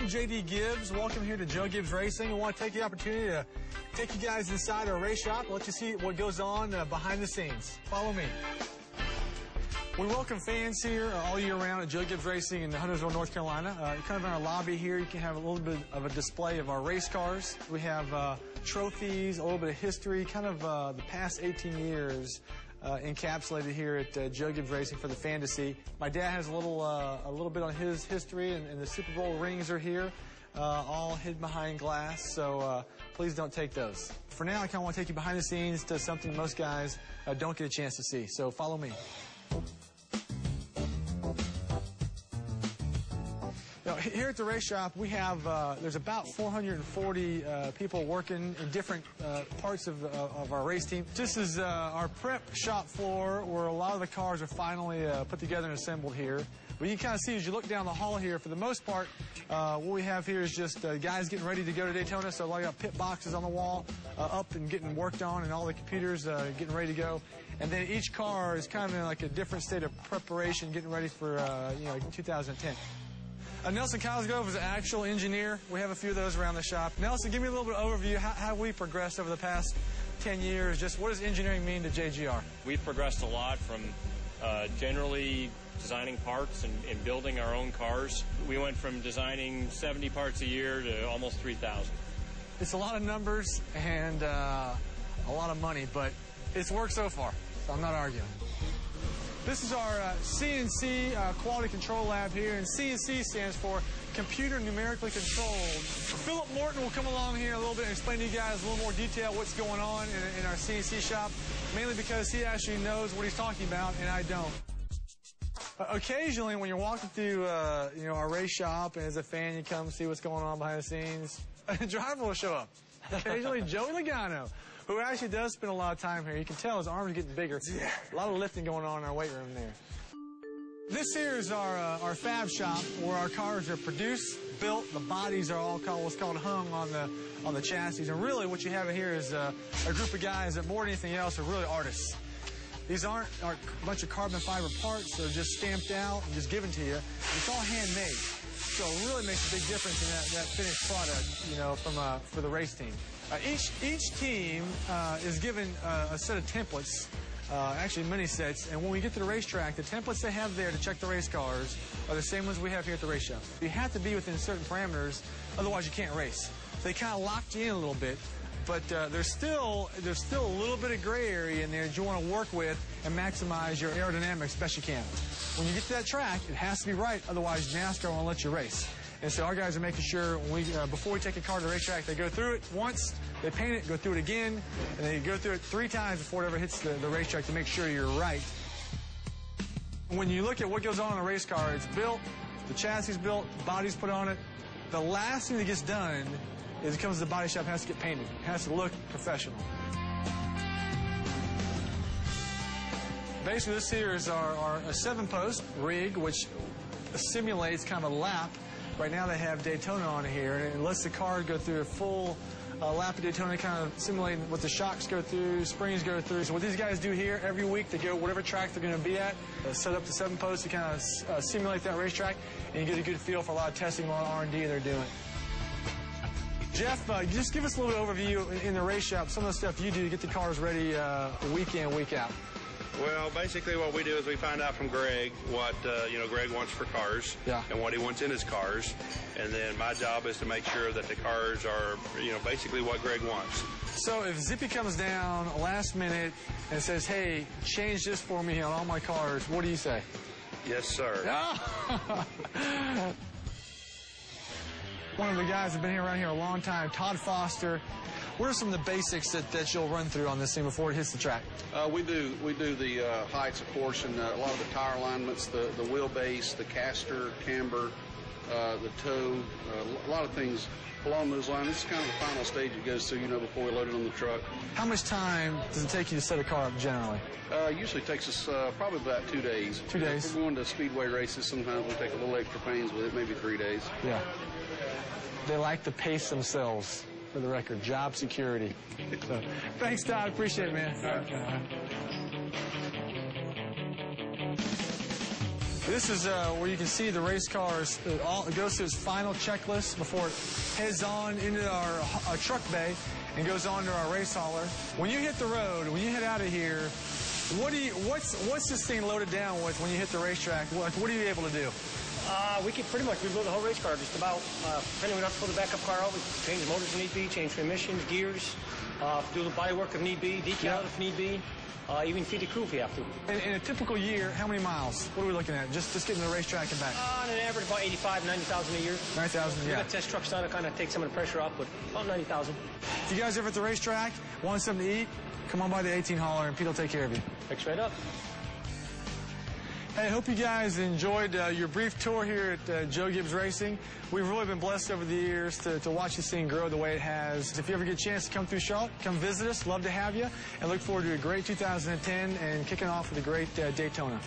I'm J.D. Gibbs. Welcome here to Joe Gibbs Racing. I want to take the opportunity to take you guys inside our race shop and let you see what goes on behind the scenes. Follow me. We welcome fans here all year round at Joe Gibbs Racing in Huntersville, North Carolina. Kind of in our lobby here, you can have a little bit of a display of our race cars. We have trophies, a little bit of history, kind of the past 18 years encapsulated here at Joe Gibbs Racing for the fan to see. My dad has a little bit on his history, and the Super Bowl rings are here, all hid behind glass, so please don't take those. For now, I kind of want to take you behind the scenes to something most guys don't get a chance to see, so follow me. Here at the race shop, we have, there's about 440 people working in different parts of our race team. This is our prep shop floor where a lot of the cars are finally put together and assembled here. But you can kind of see as you look down the hall here, for the most part, what we have here is just guys getting ready to go to Daytona. So a lot of pit boxes on the wall up and getting worked on, and all the computers getting ready to go. And then each car is kind of in like a different state of preparation, getting ready for 2010. Nelson Cosgrove is an actual engineer. We have a few of those around the shop. Nelson, give me a little bit of overview how we progressed over the past 10 years. Just what does engineering mean to JGR? We've progressed a lot from generally designing parts and building our own cars. We went from designing 70 parts a year to almost 3,000. It's a lot of numbers and a lot of money, but it's worked so far, so I'm not arguing. This is our CNC Quality Control Lab here, and CNC stands for Computer Numerically Controlled. Philip Morton will come along here a little bit and explain to you guys a little more detail what's going on in our CNC shop, mainly because he actually knows what he's talking about and I don't. Occasionally, when you're walking through our race shop, and as a fan you come see what's going on behind the scenes, a driver will show up. Occasionally, Joey Logano, who actually does spend a lot of time here. You can tell his arms are getting bigger. Yeah. A lot of lifting going on in our weight room there. This here is our fab shop where our cars are produced, built. The bodies are all what's called hung on the chassis. And really what you have in here is a group of guys that more than anything else are really artists. These aren't a bunch of carbon fiber parts. They're just stamped out and just given to you. It's all handmade. So it really makes a big difference in that finished product, for the race team. Each team is given a set of templates, actually many sets, and when we get to the racetrack, the templates they have there to check the race cars are the same ones we have here at the race shop. You have to be within certain parameters, otherwise you can't race. They kind of locked you in a little bit, but there's still a little bit of gray area in there that you want to work with and maximize your aerodynamics best you can. When you get to that track, it has to be right, otherwise NASCAR won't let you race. And so our guys are making sure before we take a car to the racetrack, they go through it once, they paint it, go through it again, and they go through it 3 times before it ever hits the racetrack to make sure you're right. When you look at what goes on in a race car, it's built, the chassis is built, the body's put on it. The last thing that gets done is it comes to the body shop, has to get painted. It has to look professional. Basically, this here is our 7-post rig, which simulates kind of a lap. Right now they have Daytona on here, and it lets the car go through a full lap of Daytona, kind of simulating what the shocks go through, springs go through. So what these guys do here, every week they go whatever track they're going to be at, set up the 7-post to kind of simulate that racetrack, and you get a good feel for a lot of testing, a lot of R&D they're doing. Jeff, just give us a little overview in the race shop, some of the stuff you do to get the cars ready week in, week out. Well, basically what we do is we find out from Greg what, Greg wants for cars, yeah, and what he wants in his cars. And then my job is to make sure that the cars are, basically what Greg wants. So if Zippy comes down last minute and says, hey, change this for me on all my cars, what do you say? Yes, sir. One of the guys that's been around here a long time, Todd Foster. What are some of the basics that you'll run through on this thing before it hits the track? We do the heights, of course, and a lot of the tire alignments, the wheelbase, the caster, camber, the toe, a lot of things along those lines. This is kind of the final stage it goes through, before we load it on the truck. How much time does it take you to set a car up generally? Usually takes us probably about 2 days. 2 days? If we're going to speedway races, sometimes we take a little extra pains with it, maybe 3 days. Yeah. They like to pace themselves. For the record, job security. So, thanks, Todd. Appreciate it, man. This is where you can see the race cars. It goes through its final checklist before it heads on into our truck bay and goes on to our race hauler. When you hit the road, when you head out of here, what's this thing loaded down with when you hit the racetrack? What are you able to do? We can pretty much rebuild the whole race car, just about. Depending on, we have to pull the backup car out, we change the motors if need be, change transmissions, gears, do the body work if need be, decal if need be, even feed the crew if you have to. In a typical year, how many miles? What are we looking at? Just getting to the racetrack and back? On an average, about 85, 90,000 a year. 90,000, We got test trucks done to kind of take some of the pressure off, but about 90,000. If you guys are ever at the racetrack, want something to eat, come on by the 18 hauler and Pete will take care of you. Pick straight up. Hey, I hope you guys enjoyed your brief tour here at Joe Gibbs Racing. We've really been blessed over the years to watch this thing grow the way it has. If you ever get a chance to come through Charlotte, come visit us. Love to have you. And look forward to a great 2010 and kicking off with a great Daytona.